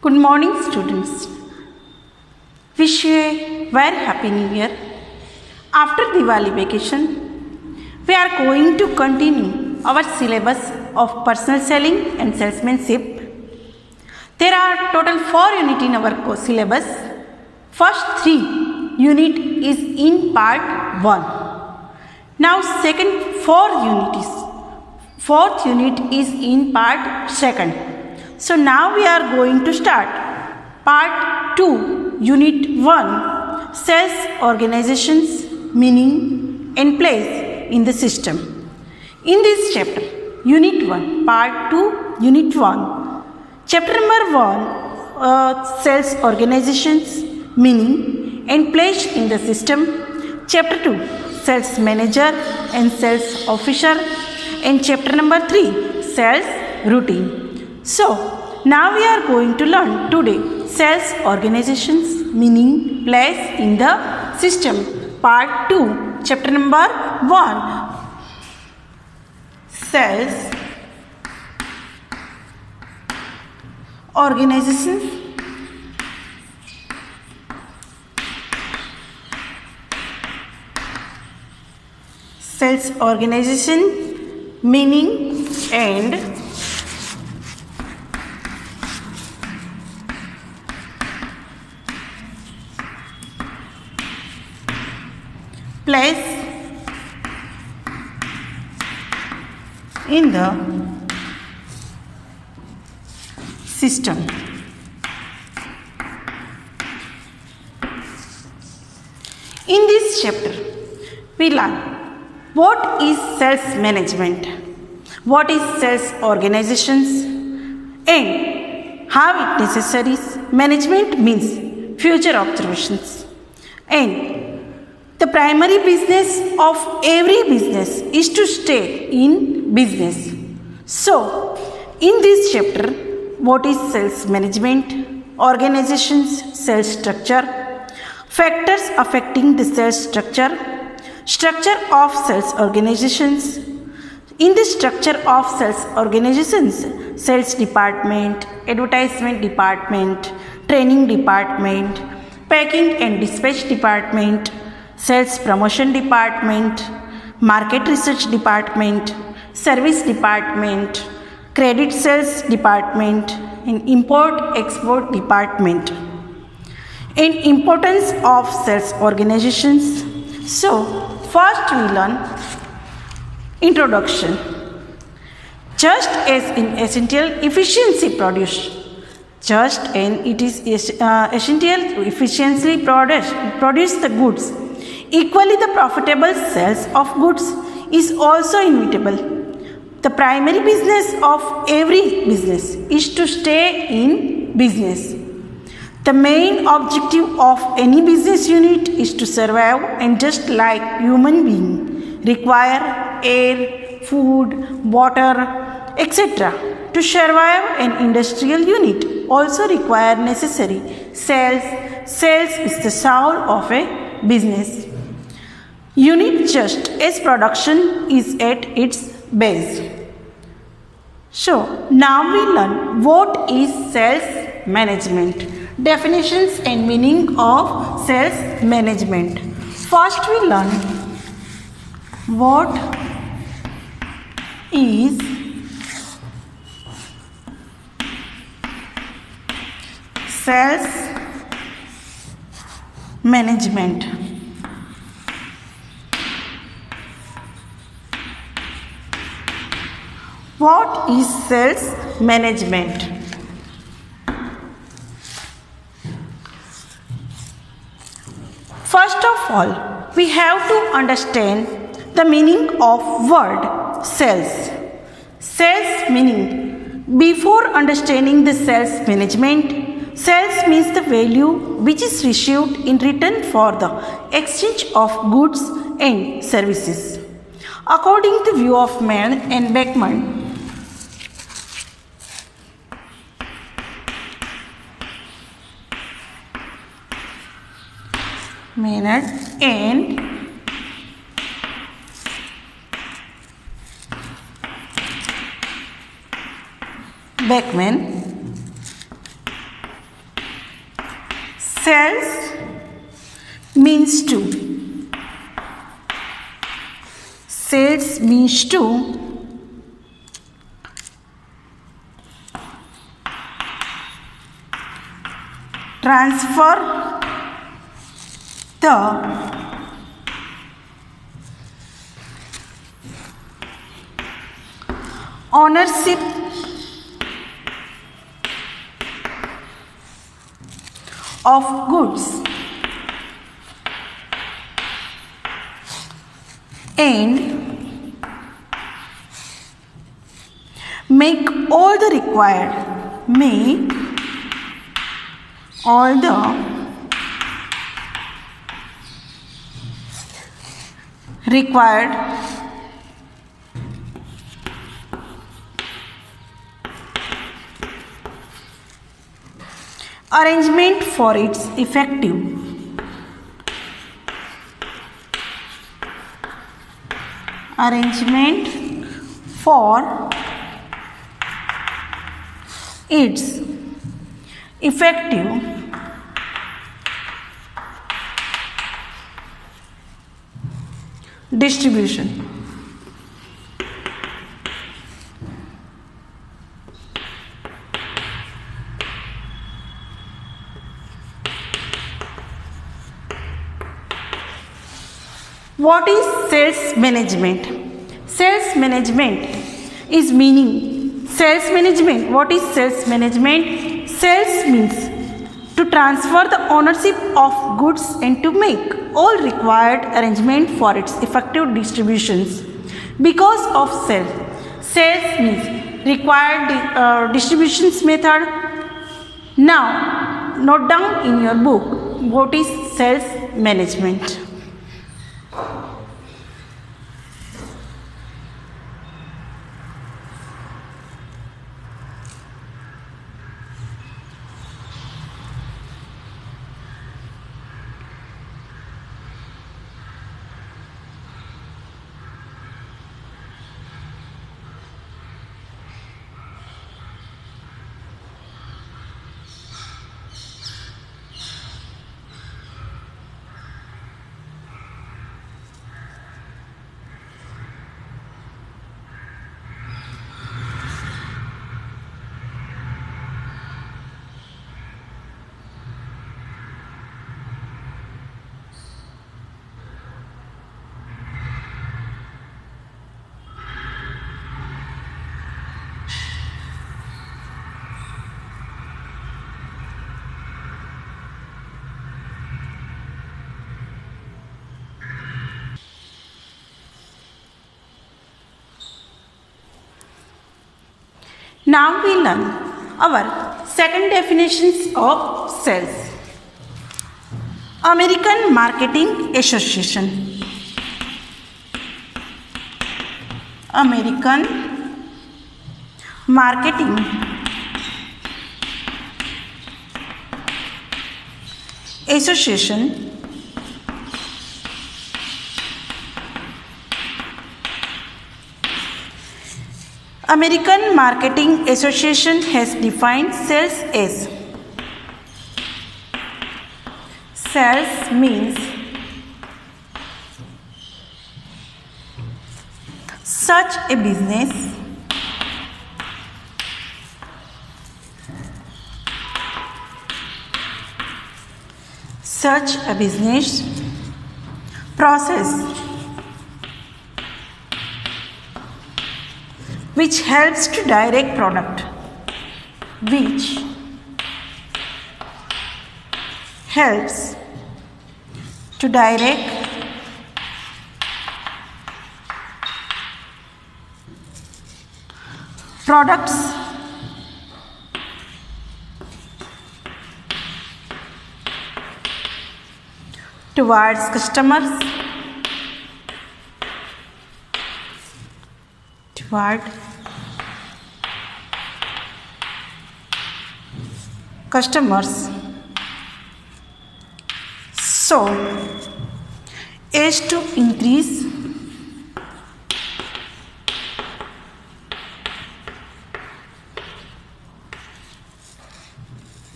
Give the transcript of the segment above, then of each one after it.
Good morning, students. Wish you a very happy new year. After Diwali vacation, we are going to continue our syllabus of personal selling and salesmanship. There are total 4 units in our course syllabus. First 3 unit is in part 1. Now second 4th unit is in part 2. So now we are going to start part 2, unit 1, sales organizations, meaning and place in the system. In this chapter, unit 1, part 2, unit 1, chapter number 1, sales organizations, meaning and place in the system. Chapter 2, sales manager and sales officer, and chapter number 3, sales routine. So, now we are going to learn today sales organizations, meaning, place in the system, part 2, chapter number 1, sales organizations, sales organization, meaning and place in the system. In this chapter, we learn what is sales management, what is sales organizations, and how it necessary. Management means future observations, and the primary business of every business is to stay in business. So, in this chapter, what is sales management, organizations, sales structure, factors affecting the sales structure, structure of sales organizations. In the structure of sales organizations, sales department, advertisement department, training department, packing and dispatch department, sales promotion department, market research department, service department, credit sales department, and import export department. And importance of sales organizations. So, first we learn introduction. Just as in essential efficiency efficiently produce the goods. Equally, the profitable sales of goods is also inevitable. The primary business of every business is to stay in business. The main objective of any business unit is to survive, and just like human beings require air, food, water, etc. to survive, an industrial unit also require necessary sales. Sales is the soul of a business unit, just as production is at its base. So, now we learn what is sales management. Definitions and meaning of sales management. First we learn what is sales management. What is sales management? First of all, we have to understand the meaning of word sales. Sales meaning. Before understanding the sales management, sales means the value which is received in return for the exchange of goods and services. According to view of Mann and Beckman, Maynard and Beckman, Sells means to. Sales means to transfer the ownership of goods and make all the required arrangement for its effective distribution. What is sales management? Sales management is meaning. Sales management. What is sales management? Sales means to transfer the ownership of goods and to make all required arrangement for its effective distributions. Because of sales means required distributions method. Now, note down in your book what is sales management. Now we learn our second definitions of sales. American Marketing Association. American Marketing Association American Marketing Association has defined sales as sales means such a business process which helps to direct product products towards customers so as to increase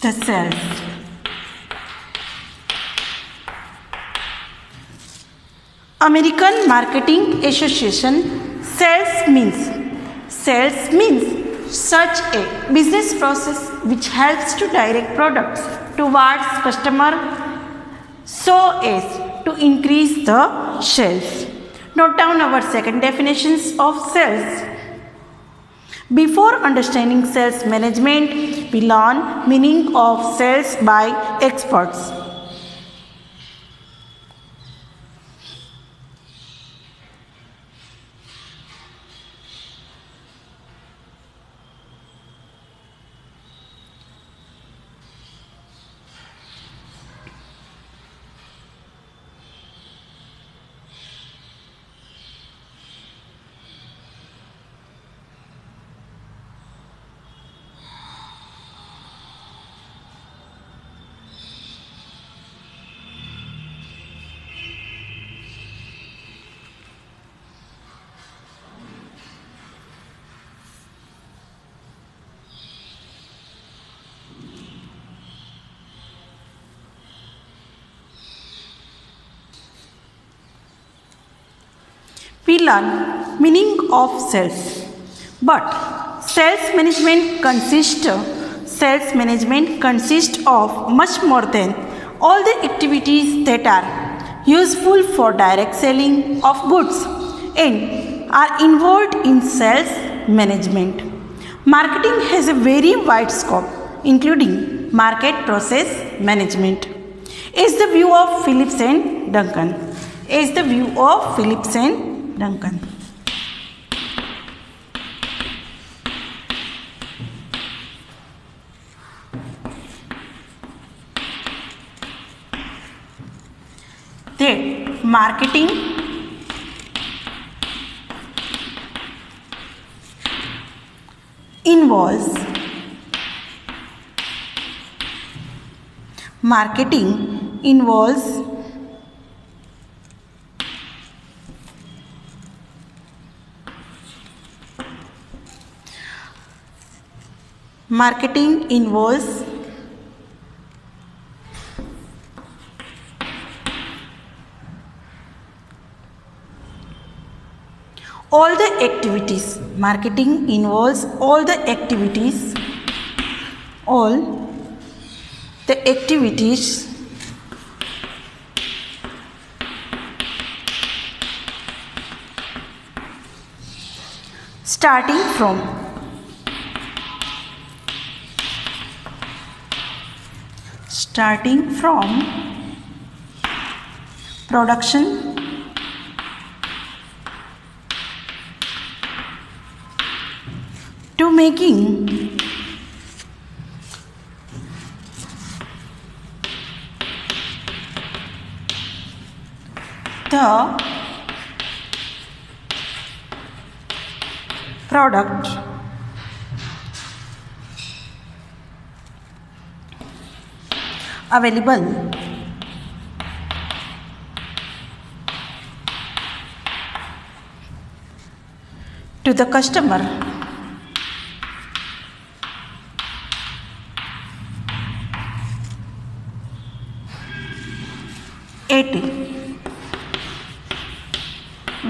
the sales. American Marketing Association, sales means such a business process which helps to direct products towards customer so as to increase the sales. Note down our second definitions of sales. Before understanding sales management, we learn meaning of sales by experts. We learn meaning of sales. But sales management consists of much more than all the activities that are useful for direct selling of goods and are involved in sales management. Marketing has a very wide scope, including market process management. Is the view of Phillips and Duncan. That marketing involves all the activities. Marketing involves all the activities starting from production to making the product available to the customer. 80.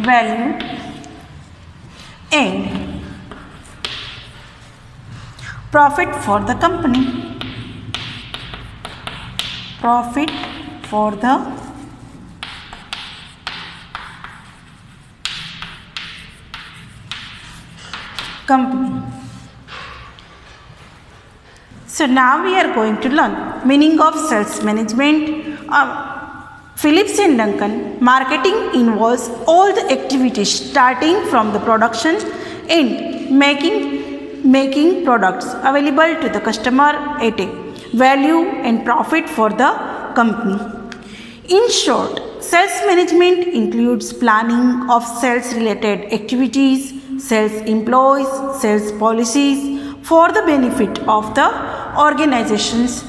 Value and profit for the company. Profit for the company. So now we are going to learn meaning of sales management. Phillips and Duncan, marketing involves all the activities starting from the production and making products available to the customer at a value and profit for the company. In short, sales management includes planning of sales related activities, sales employees, sales policies for the benefit of the organizations.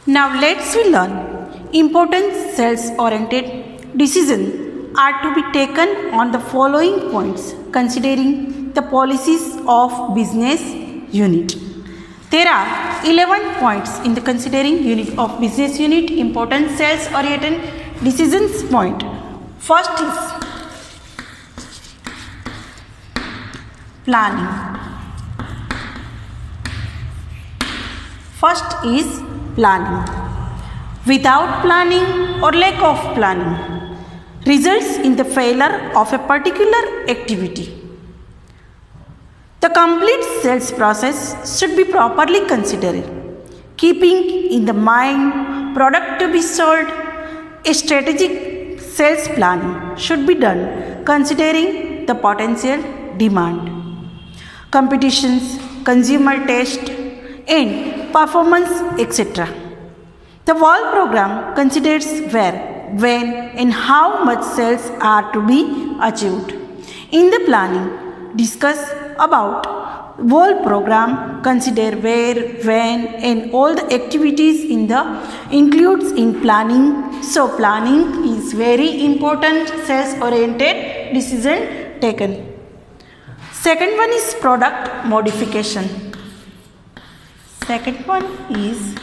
Now let's we learn important sales-oriented decisions are to be taken on the following points considering the policies of business unit. There are 11 points in the considering unit of business unit important sales-oriented decisions point. First is planning. First is planning. Without planning or lack of planning results in the failure of a particular activity. The complete sales process should be properly considered, keeping in the mind product to be sold. A strategic sales planning should be done considering the potential demand, competitions, consumer taste, and performance, etc. The whole program considers where, when, and how much sales are to be achieved. In the planning, discuss about whole program, consider where, when, and all the activities in the includes in planning. So planning is very important sales oriented decision taken. Second one is product modification. Second one is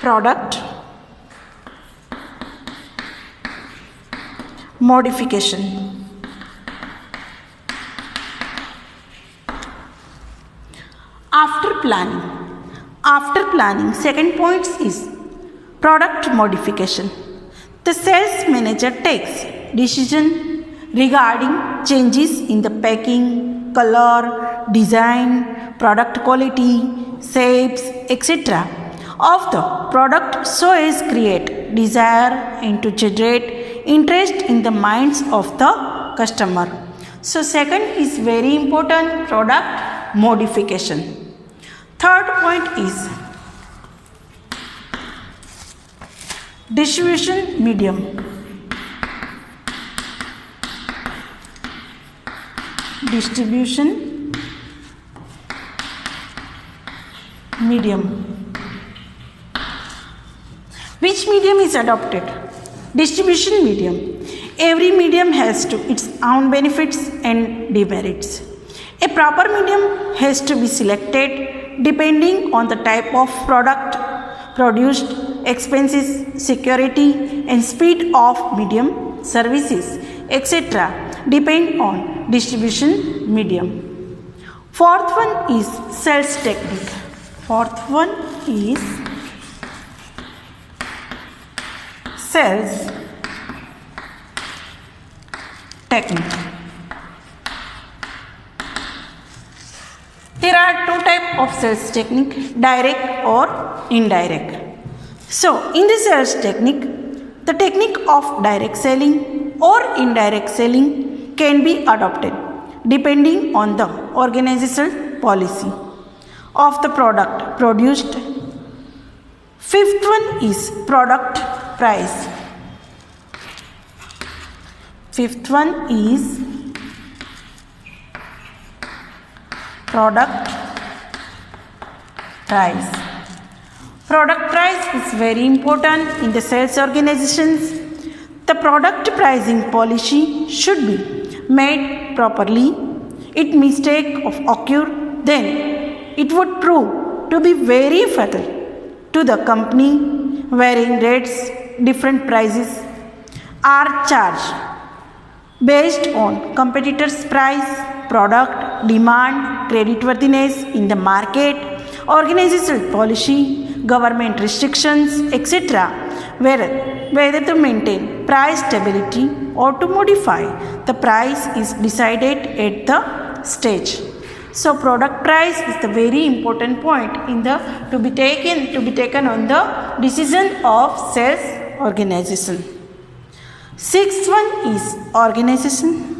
product modification. After planning, second point is product modification. The sales manager takes decision regarding changes in the packing, color, design, product quality, shapes, etc. of the product so as create desire and to generate interest in the minds of the customer. So second is very important, product modification. Third point is distribution medium. Distribution medium. Which medium is adopted? Distribution medium. Every medium has to its own benefits and demerits. A proper medium has to be selected depending on the type of product produced, expenses, security, and speed of medium, services, etc. depend on distribution medium. Fourth one is sales technique. Fourth one is sales technique. There are two types of sales technique, direct or indirect. So, in the sales technique, the technique of direct selling or indirect selling can be adopted depending on the organizational policy of the product produced. Fifth one is product price. Fifth one is product price. Product price is very important in the sales organizations. The product pricing policy should be made properly. If mistake of occur, then it would prove to be very fatal to the company, wherein rates, different prices are charged based on competitors' price, product, demand, creditworthiness in the market, organizational policy, government restrictions, etc. Whether to maintain price stability or to modify the price is decided at the stage. So product price is the very important point in the to be taken on the decision of sales organization. Sixth one is organization.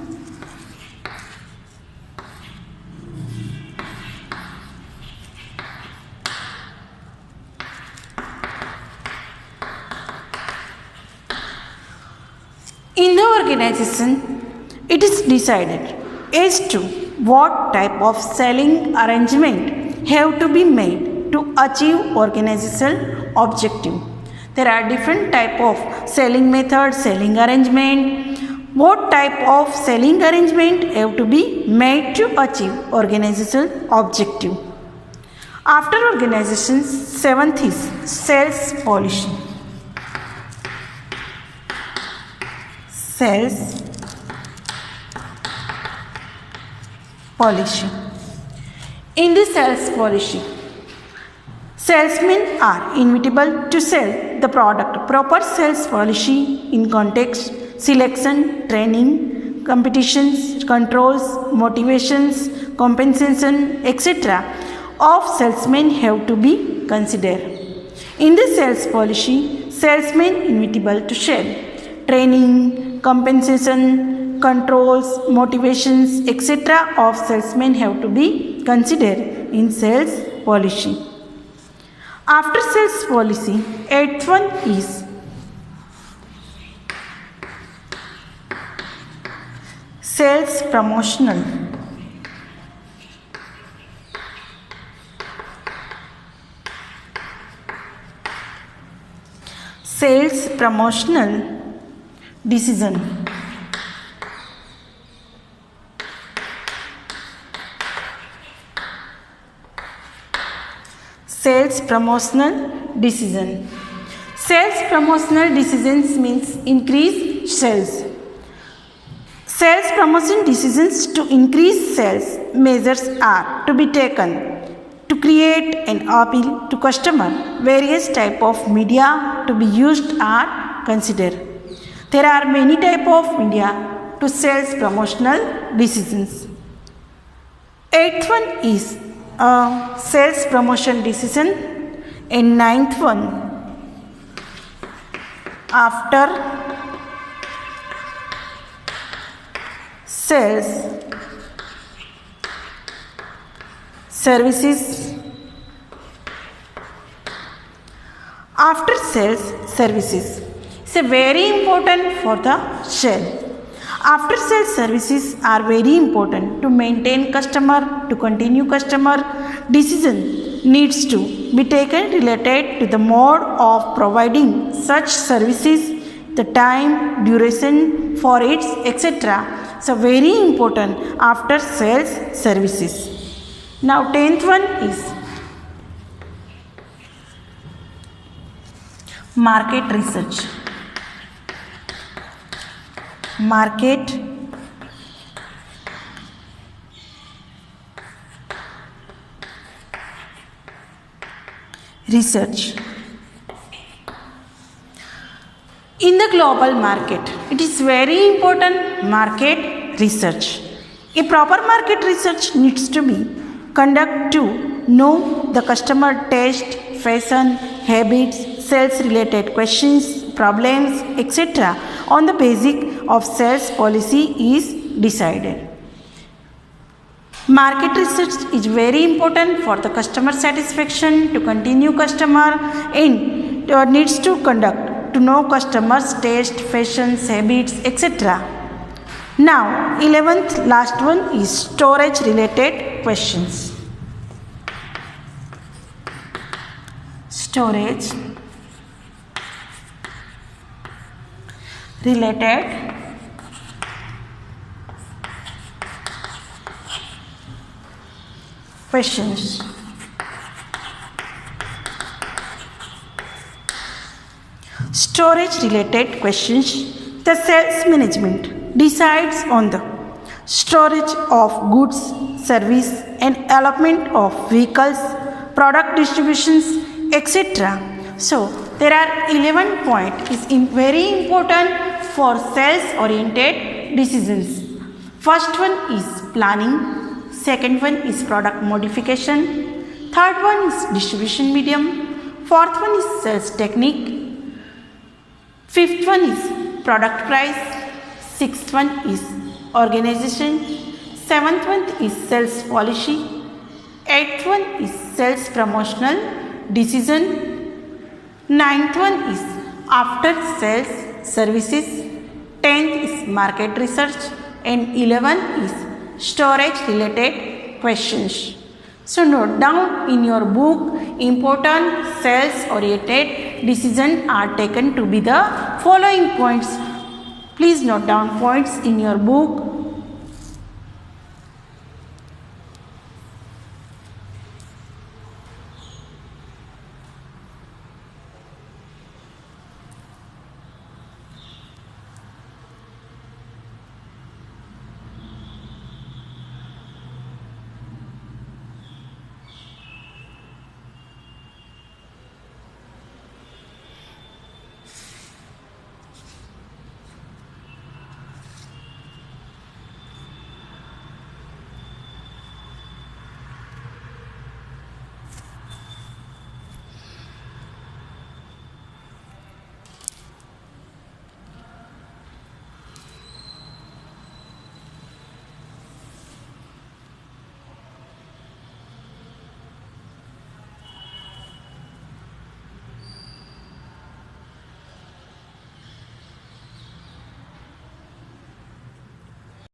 In the organization, it is decided as to what type of selling arrangement have to be made to achieve organizational objective. There are different type of selling method, selling arrangement. What type of selling arrangement have to be made to achieve organizational objective? After organizations, seventh is sales policy. Sales policy. In the sales policy, salesmen are inevitable to sell the product. Proper sales policy in context, selection, training, competitions, controls, motivations, compensation, etc. of salesmen have to be considered. In the sales policy, salesmen inevitable to sell. Training, compensation, controls, motivations, etc. of salesmen have to be considered in sales policy. After sales policy, eighth one is sales promotional. Sales promotional decision. Sales promotional decision. Sales promotional decisions means increase sales. Sales promotion decisions to increase sales measures are to be taken to create an appeal to customer. Various type of media to be used are considered. There are many type of media to sales promotional decisions. Eighth one is sales promotion decision, and ninth one after sales services. After sales services, it's very important for the sale. After sales services are very important to maintain customer, to continue customer. Decision needs to be taken related to the mode of providing such services, the time, duration for its, etc. So very important after sales services. Now 10th one is market research. Market research. In the global market, it is very important market research. A proper market research needs to be conducted to know the customer taste, fashion, habits, sales related questions, problems, etc. on the basis of sales policy is decided. Market research is very important for the customer satisfaction, to continue customer, and needs to conduct to know customers' taste, fashions, habits, etc. Now, 11th last one is storage related questions. Storage related questions. Storage related questions. The sales management decides on the storage of goods, service, and allotment of vehicles, product distributions, etc. So there are 11 points is very important for sales oriented decisions. First one is planning, second one is product modification, third one is distribution medium, fourth one is sales technique, fifth one is product price, sixth one is organization, seventh one is sales policy, eighth one is sales promotional decision, ninth one is after sales services, 10th is market research, and 11th is storage related questions. So note down in your book important sales oriented decisions are taken to be the following points. Please note down points in your book.